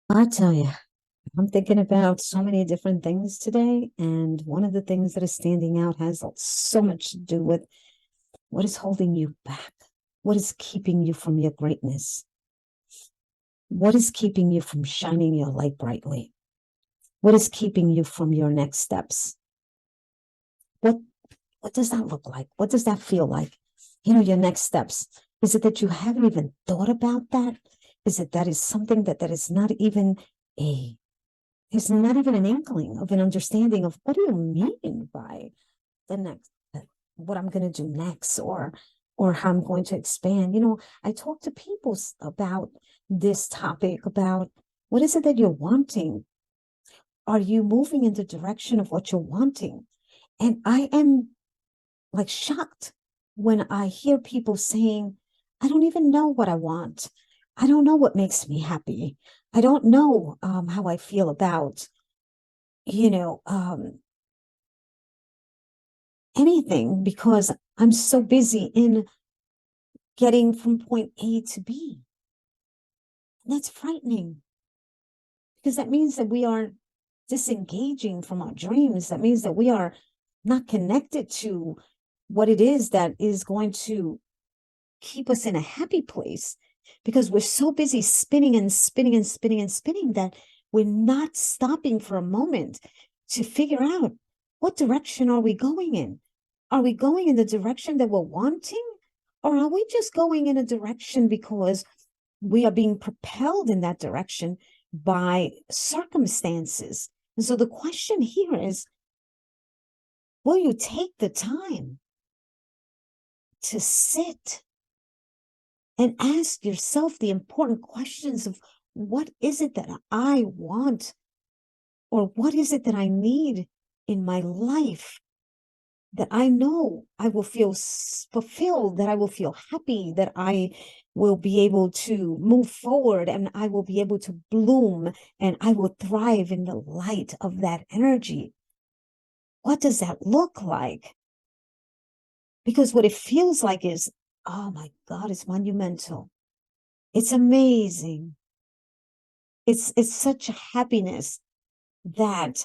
I tell you, I'm thinking about so many different things today, and one of the things that is standing out has so much to do with what is holding you back, what is keeping you from your greatness, what is keeping you from shining your light brightly, what is keeping you from your next steps. What what does that look like? What does that feel like? Your next steps. Is it that you haven't even thought about that? Is it that is something that is not even a there's not even an inkling of an understanding of what do you mean by the next, what I'm going to do next, or how I'm going to expand. I talk to people about this topic about what is it that you're wanting? Are you moving in the direction of what you're wanting? And I am like shocked when I hear people saying, I don't even know what I want. I don't know what makes me happy. I don't know how I feel about you know, um, anything because I'm so busy in getting from point A to B. And that's frightening because that means that we are disengaging from our dreams. That means that we are not connected to what it is that is going to keep us in a happy place because we're so busy spinning and spinning and spinning and spinning that we're not stopping for a moment to figure out what direction are we going in? Are we going in the direction that we're wanting? Or are we just going in a direction because we are being propelled in that direction by circumstances? And so the question here is, will you take the time to sit and ask yourself the important questions of what is it that I want or what is it that I need in my life that I know I will feel fulfilled, that I will feel happy, that I will be able to move forward and I will be able to bloom and I will thrive in the light of that energy. What does that look like? Because what it feels like is, oh my God, it's monumental. It's amazing. It's such a happiness that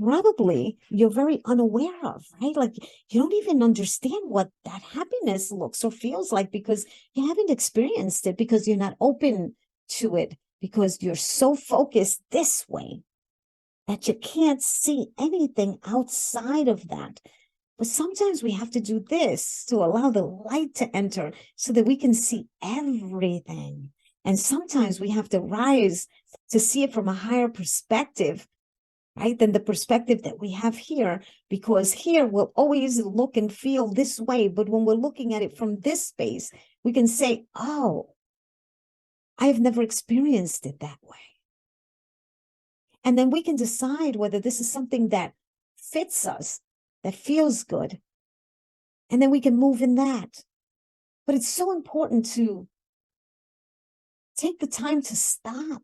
probably you're very unaware of, right? Like you don't even understand what that happiness looks or feels like because you haven't experienced it, because you're not open to it, because you're so focused this way that you can't see anything outside of that. But sometimes we have to do this to allow the light to enter so that we can see everything. And sometimes we have to rise to see it from a higher perspective, right, than the perspective that we have here, because here we'll always look and feel this way. But when we're looking at it from this space, we can say, oh, I've never experienced it that way. And then we can decide whether this is something that fits us, that feels good. And then we can move in that. But it's so important to take the time to stop.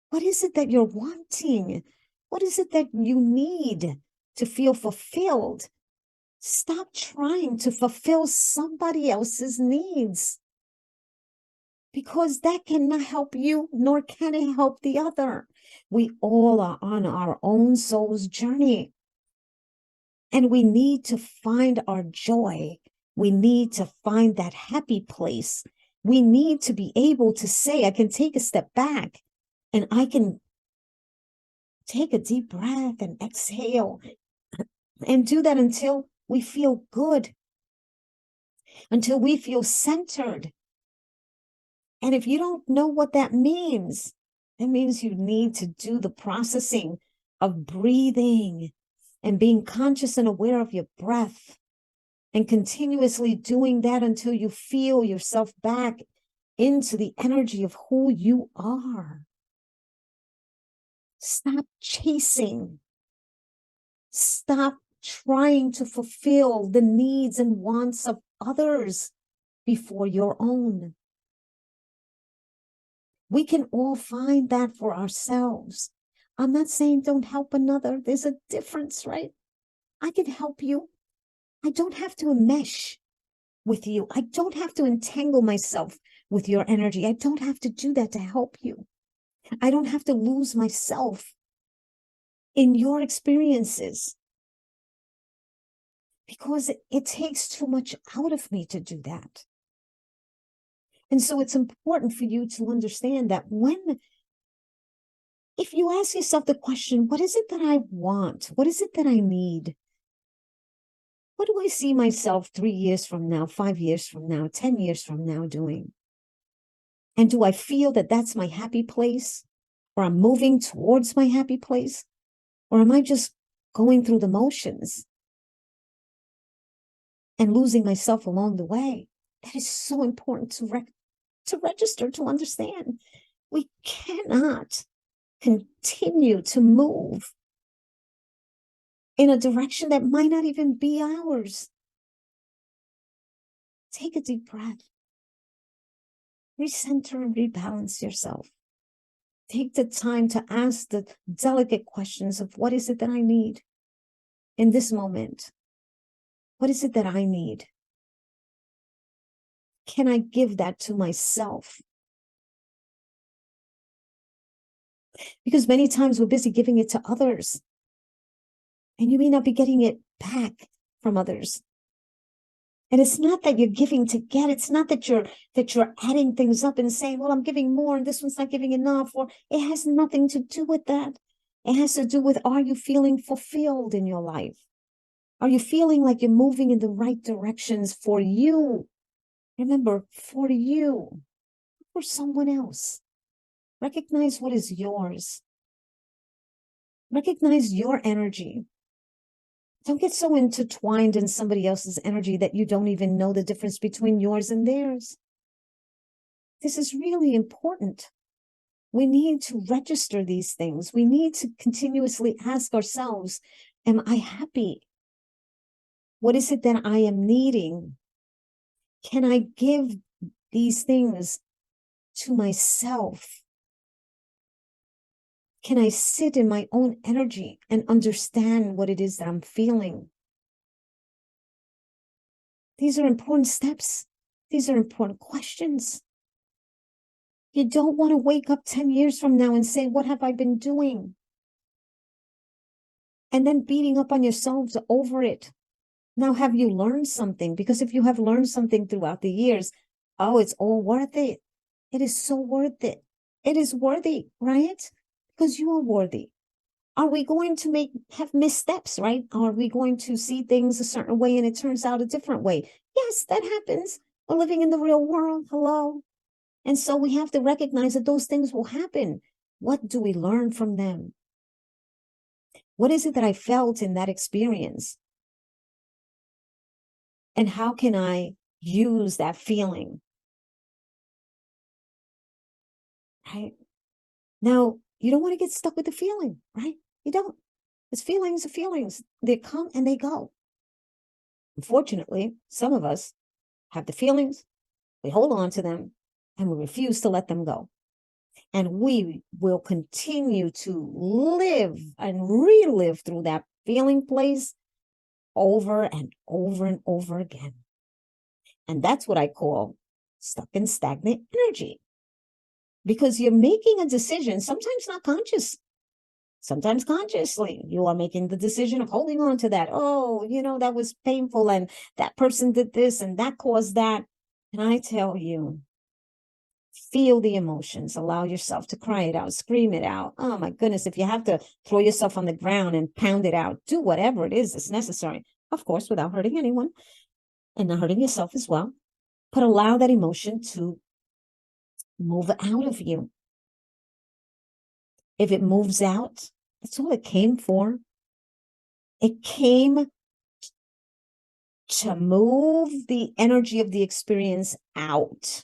What is it that you're wanting? What is it that you need to feel fulfilled? Stop trying to fulfill somebody else's needs because that cannot help you, nor can it help the other. We all are on our own soul's journey, and we need to find our joy. We need to find that happy place. We need to be able to say, I can take a step back and I can take a deep breath and exhale and do that until we feel good, until we feel centered. And if you don't know what that means, it means you need to do the processing of breathing and being conscious and aware of your breath and continuously doing that until you feel yourself back into the energy of who you are. Stop chasing. Stop trying to fulfill the needs and wants of others before your own. We can all find that for ourselves. I'm not saying don't help another. There's a difference, right? I can help you. I don't have to mesh with you. I don't have to entangle myself with your energy. I don't have to do that to help you. I don't have to lose myself in your experiences, because it takes too much out of me to do that. And so it's important for you to understand that if you ask yourself the question, what is it that I want? What is it that I need? What do I see myself 3 years from now, 5 years from now, 10 years from now doing? And do I feel that that's my happy place? Or I'm moving towards my happy place? Or am I just going through the motions and losing myself along the way? That is so important to register, to understand. We cannot continue to move in a direction that might not even be ours. Take a deep breath. Recenter and rebalance yourself. Take the time to ask the delicate questions of, what is it that I need in this moment? What is it that I need? Can I give that to myself? Because many times we're busy giving it to others, and you may not be getting it back from others. And it's not that you're giving to get. It's not that you're adding things up and saying, well, I'm giving more and this one's not giving enough. Or it has nothing to do with that. It has to do with, are you feeling fulfilled in your life? Are you feeling like you're moving in the right directions for you? Remember, for you, not for someone else. Recognize what is yours. Recognize your energy. Don't get so intertwined in somebody else's energy that you don't even know the difference between yours and theirs. This is really important. We need to register these things. We need to continuously ask ourselves, am I happy? What is it that I am needing? Can I give these things to myself? Can I sit in my own energy and understand what it is that I'm feeling? These are important steps. These are important questions. You don't want to wake up 10 years from now and say, what have I been doing? And then beating up on yourselves over it. Now, have you learned something? Because if you have learned something throughout the years, oh, it's all worth it. It is so worth it. It is worthy, right? Because you are worthy. Are we going to have missteps, right? Are we going to see things a certain way and it turns out a different way? Yes, that happens. We're living in the real world. Hello. And so we have to recognize that those things will happen. What do we learn from them? What is it that I felt in that experience? And how can I use that feeling? Right? Now, you don't want to get stuck with the feeling, right? You don't. Because feelings are feelings. They come and they go. Unfortunately, some of us have the feelings, we hold on to them, and we refuse to let them go. And we will continue to live and relive through that feeling place over and over and over again. And that's what I call stuck in stagnant energy. Because you're making a decision, sometimes not conscious, sometimes consciously. You are making the decision of holding on to that. Oh, that was painful, and that person did this, and that caused that. And I tell you, feel the emotions, allow yourself to cry it out, scream it out. Oh my goodness, if you have to throw yourself on the ground and pound it out, do whatever it is that's necessary, of course, without hurting anyone and not hurting yourself as well. But allow that emotion to move out of you. If it moves out, that's all it came for. It came to move the energy of the experience out.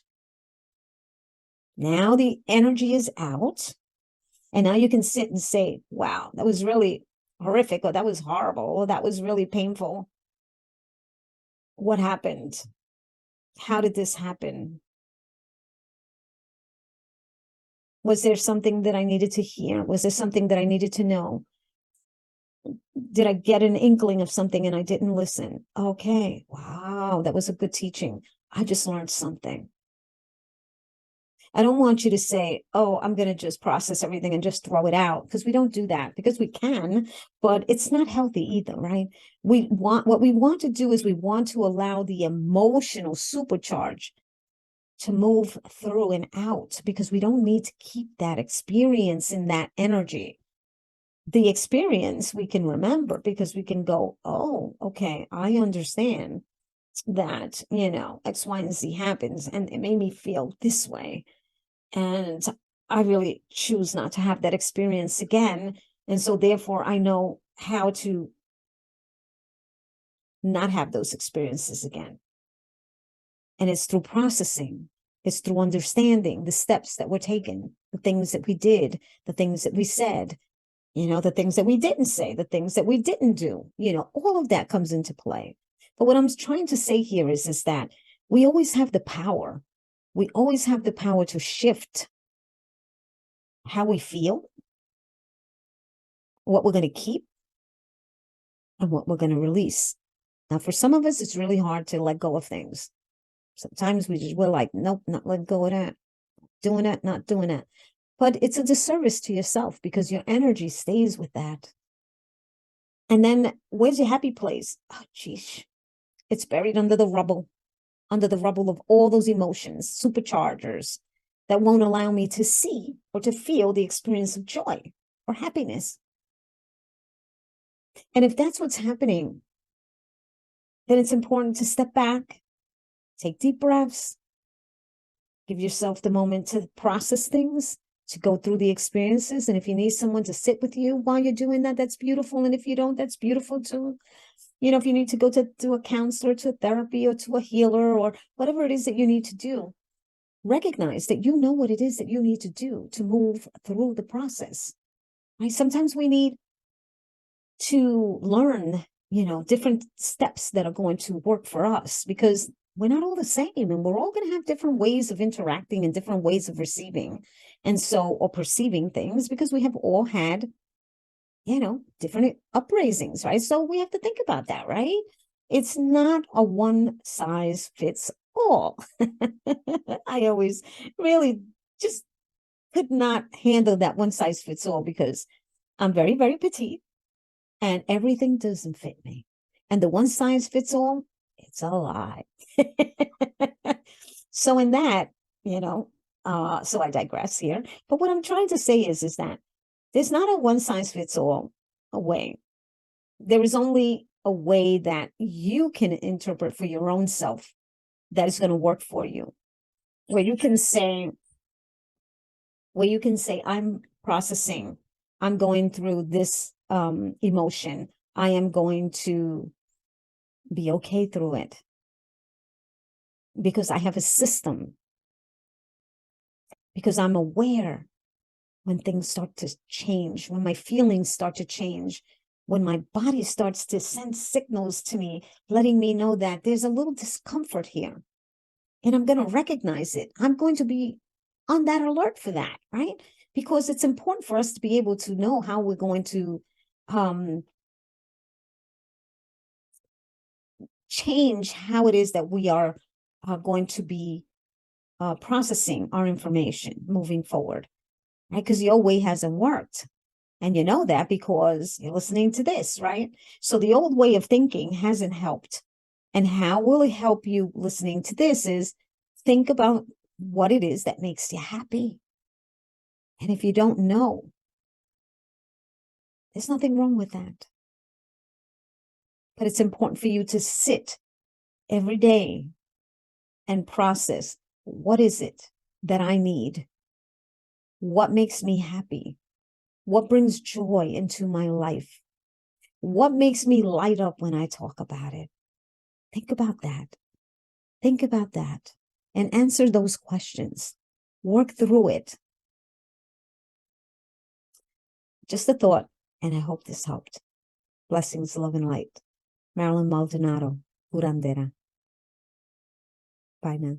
Now the energy is out. And now you can sit and say, wow, that was really horrific, or that was horrible, or that was really painful. What happened? How did this happen? Was there something that I needed to hear? Was there something that I needed to know? Did I get an inkling of something and I didn't listen? Okay, wow, that was a good teaching. I just learned something. I don't want you to say, oh, I'm going to just process everything and just throw it out, because we don't do that, because we can, but it's not healthy either, right? What we want to do is we want to allow the emotional supercharge to move through and out, because we don't need to keep that experience in that energy. The experience we can remember, because we can go, oh, okay, I understand that, X, Y, and Z happens, and it made me feel this way. And I really choose not to have that experience again. And so therefore I know how to not have those experiences again. And it's through processing, it's through understanding the steps that were taken, the things that we did, the things that we said, the things that we didn't say, the things that we didn't do, all of that comes into play. But what I'm trying to say here is that we always have the power. We always have the power to shift how we feel, what we're going to keep, and what we're going to release. Now, for some of us, it's really hard to let go of things. Sometimes we're like, nope, not letting go of that, doing that, not doing that. But it's a disservice to yourself, because your energy stays with that. And then where's your happy place? Oh, geez. It's buried under the rubble of all those emotions, superchargers that won't allow me to see or to feel the experience of joy or happiness. And if that's what's happening, then it's important to step back, take deep breaths, give yourself the moment to process things, to go through the experiences. And if you need someone to sit with you while you're doing that, that's beautiful. And if you don't, that's beautiful too. If you need to go to a counselor, to a therapy, or to a healer, or whatever it is that you need to do, recognize that you know what it is that you need to do to move through the process. Right? Sometimes we need to learn, different steps that are going to work for us, because we're not all the same, and we're all going to have different ways of interacting and different ways of receiving or perceiving things, because we have all had different upraisings, right? So we have to think about that, right? It's not a one size fits all. I always really just could not handle that one size fits all, because I'm very, very petite and everything doesn't fit me. And the one size fits all, it's a lie. So in that, so I digress here. But what I'm trying to say is that there's not a one size fits all way. There is only a way that you can interpret for your own self that is going to work for you, where you can say, I'm processing, I'm going through this emotion, I am going to be okay through it, because I have a system, because I'm aware when things start to change, when my feelings start to change, when my body starts to send signals to me, letting me know that there's a little discomfort here, and I'm going to recognize it. I'm going to be on that alert for that, right? Because it's important for us to be able to know how we're going to change how it is that we are going to be processing our information moving forward, right? Because the old way hasn't worked. And you know that because you're listening to this, right? So the old way of thinking hasn't helped. And how will it help you listening to this is think about what it is that makes you happy. And if you don't know, there's nothing wrong with that. But it's important for you to sit every day and process, what is it that I need? What makes me happy? What brings joy into my life? What makes me light up when I talk about it? Think about that. Think about that and answer those questions. Work through it. Just a thought, and I hope this helped. Blessings, love, and light. Marilyn Maldonado, Curandera. Bye now.